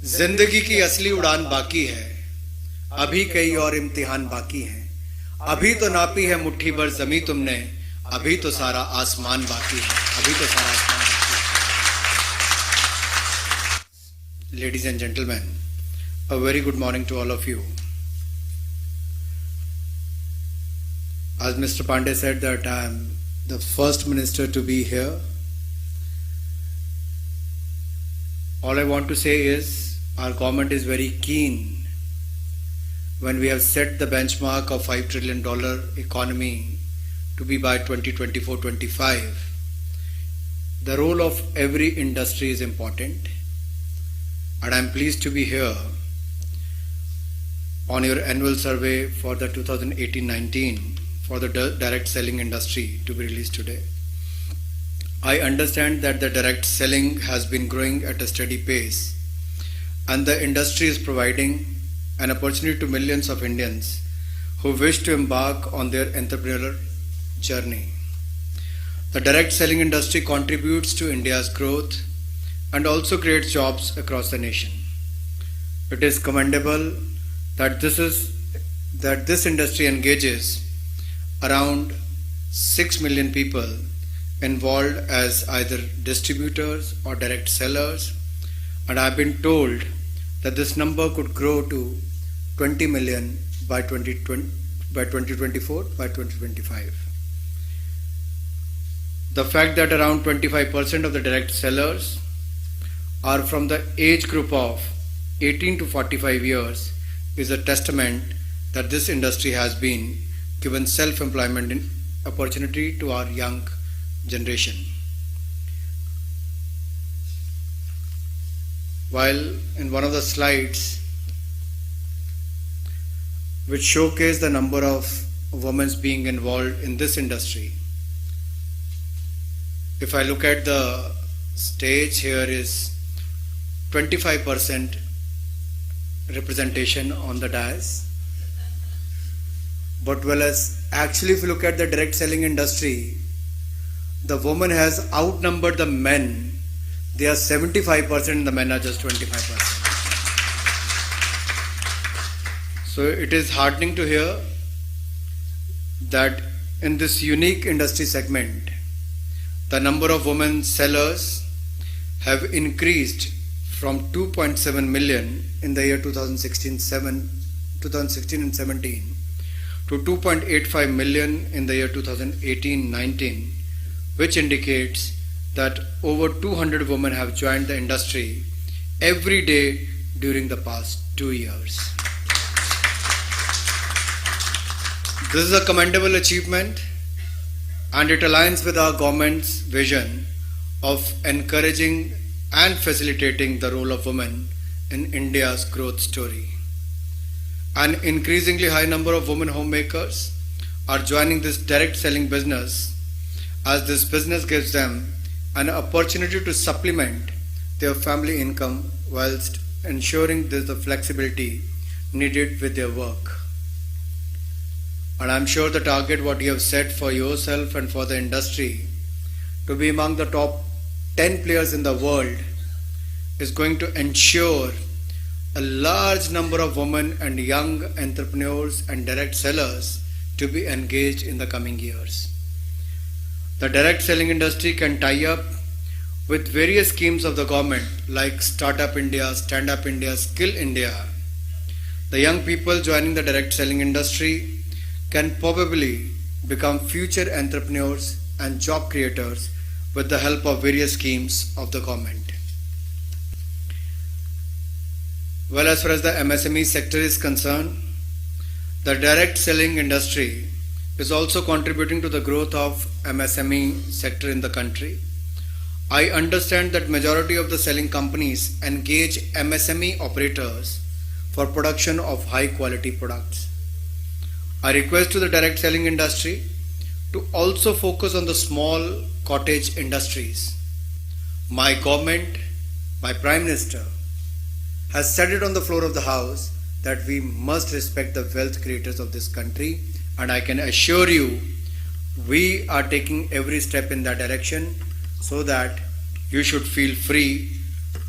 जिंदगी की असली उड़ान बाकी है, अभी कई और इम्तिहान बाकी हैं। अभी तो नापी है मुट्ठी भर जमी तुमने, अभी तो सारा आसमान बाकी है, अभी तो सारा आसमान बाकी है। Ladies and gentlemen, a very good morning to all of you. As Mr. Pandey said that I am the first minister to be here. All I want to say is our government is very keen when we have set the benchmark of $5 trillion economy to be by 2024-25. The role of every industry is important, and I am pleased to be here on your annual survey for the 2018-19 for the direct selling industry to be released today. I understand that the direct selling has been growing at a steady pace, and the industry is providing an opportunity to millions of Indians who wish to embark on their entrepreneurial journey. The direct selling industry contributes to India's growth and also creates jobs across the nation. It is commendable that this industry engages around 6 million people involved as either distributors or direct sellers, and I've been told that this number could grow to 20 million by 2024, by 2025. The fact that around 25% of the direct sellers are from the age group of 18 to 45 years is a testament that this industry has been given self-employment opportunity to our young generation. While in one of the slides which showcase the number of women being involved in this industry, if I look at the stage, here is 25% representation on the dais. But actually if you look at the direct selling industry, the woman has outnumbered the men. They are 75% and the men are just 25%. So it is heartening to hear that in this unique industry segment, the number of women sellers have increased from 2.7 million in the year 2016 and 17 to 2.85 million in the year 2018-19, which indicates that over 200 women have joined the industry every day during the past 2 years. This is a commendable achievement, and it aligns with our government's vision of encouraging and facilitating the role of women in India's growth story. An increasingly high number of women homemakers are joining this direct selling business, as this business gives them an opportunity to supplement their family income whilst ensuring there's the flexibility needed with their work. And I'm sure the target what you have set for yourself and for the industry to be among the top 10 players in the world is going to ensure a large number of women and young entrepreneurs and direct sellers to be engaged in the coming years. The direct selling industry can tie up with various schemes of the government like Startup India, Stand Up India, Skill India. The young people joining the direct selling industry can probably become future entrepreneurs and job creators with the help of various schemes of the government. Well, as far as the MSME sector is concerned, the direct selling industry is also contributing to the growth of MSME sector in the country. I understand that majority of the selling companies engage MSME operators for production of high quality products. I request to the direct selling industry to also focus on the small cottage industries. My government, my Prime Minister, has said it on the floor of the House that we must respect the wealth creators of this country, and I can assure you we are taking every step in that direction so that you should feel free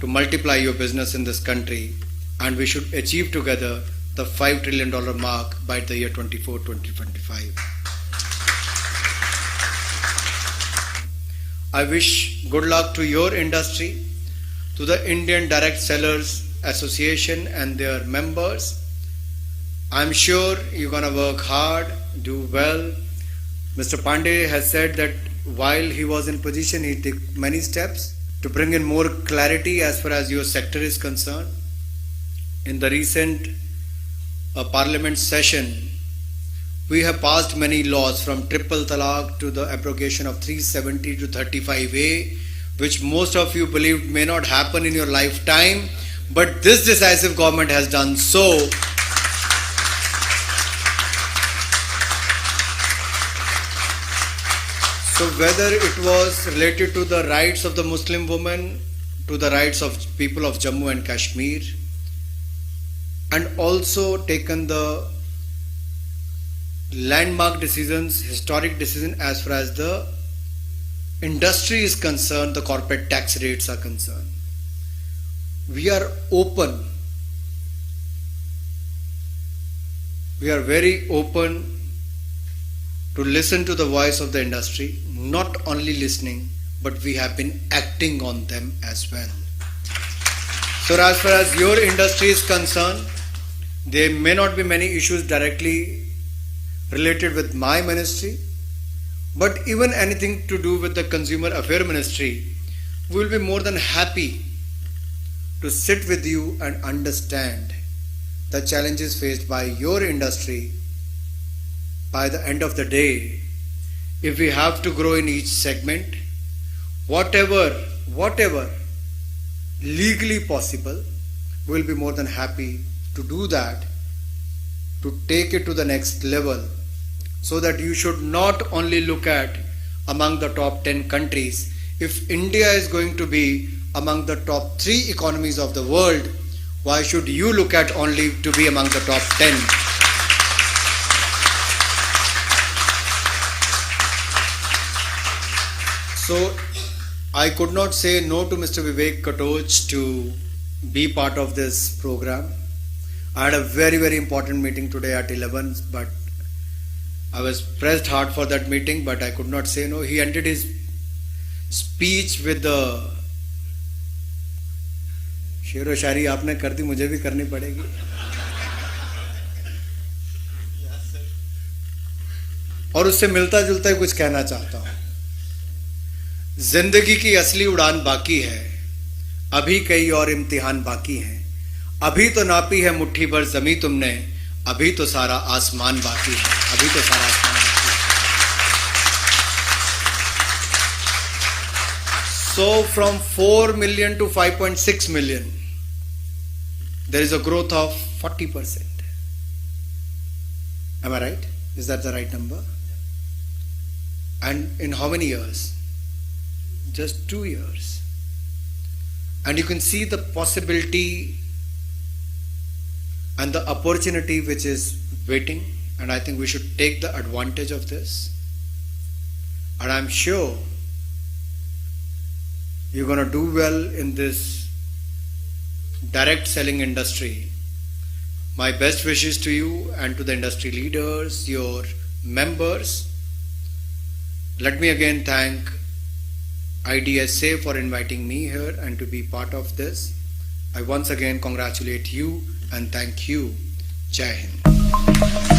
to multiply your business in this country, and we should achieve together the $5 trillion mark by the year 2025. I wish good luck to your industry, to the Indian Direct Sellers Association and their members. I'm sure you're going to work hard, do well. Mr. Pandey has said that while he was in position, he took many steps to bring in more clarity as far as your sector is concerned. In the recent Parliament session, we have passed many laws from triple talaq to the abrogation of 370 to 35A, which most of you believed may not happen in your lifetime, but this decisive government has done so. So whether it was related to the rights of the Muslim woman, to the rights of people of Jammu and Kashmir, and also taken the landmark decisions, historic decision as far as the industry is concerned, the corporate tax rates are concerned. We are open. We are very open to listen to the voice of the industry, not only listening, but we have been acting on them as well. So as far as your industry is concerned, there may not be many issues directly related with my ministry, but even anything to do with the Consumer Affairs Ministry, we will be more than happy to sit with you and understand the challenges faced by your industry. By the end of the day, if we have to grow in each segment, whatever legally possible, we will be more than happy to do that, to take it to the next level, so that you should not only look at among the top 10 countries. If India is going to be among the top 3 economies of the world, why should you look at only to be among the top 10? So I could not say no to Mr. Vivek Katoj to be part of this program. I had a very, very important meeting today at 11, but I was pressed hard for that meeting, but I could not say no. He ended his speech with the शेरो शायरी आपने कर दी, मुझे भी करनी पड़ेगी. और उससे मिलता जुलता ही कुछ कहना चाहता हूं. जिंदगी की असली उड़ान बाकी है, अभी कई और इम्तिहान बाकी हैं. अभी तो नापी है मुट्ठी भर जमी तुमने, अभी तो सारा आसमान बाकी है. अभी तो सारा आसमान बाकी है. So from 4 million to 5.6 million, there is a growth of 40%. Am I right? Is that the right number? And in how many years? Just 2 years. And you can see the possibility and the opportunity which is waiting, and I think we should take the advantage of this. And I'm sure you're going to do well in this direct selling industry. My best wishes to you and to the industry leaders, your members. Let me again thank IDSA for inviting me here and to be part of this. I once again congratulate you and thank you. Jai Hind.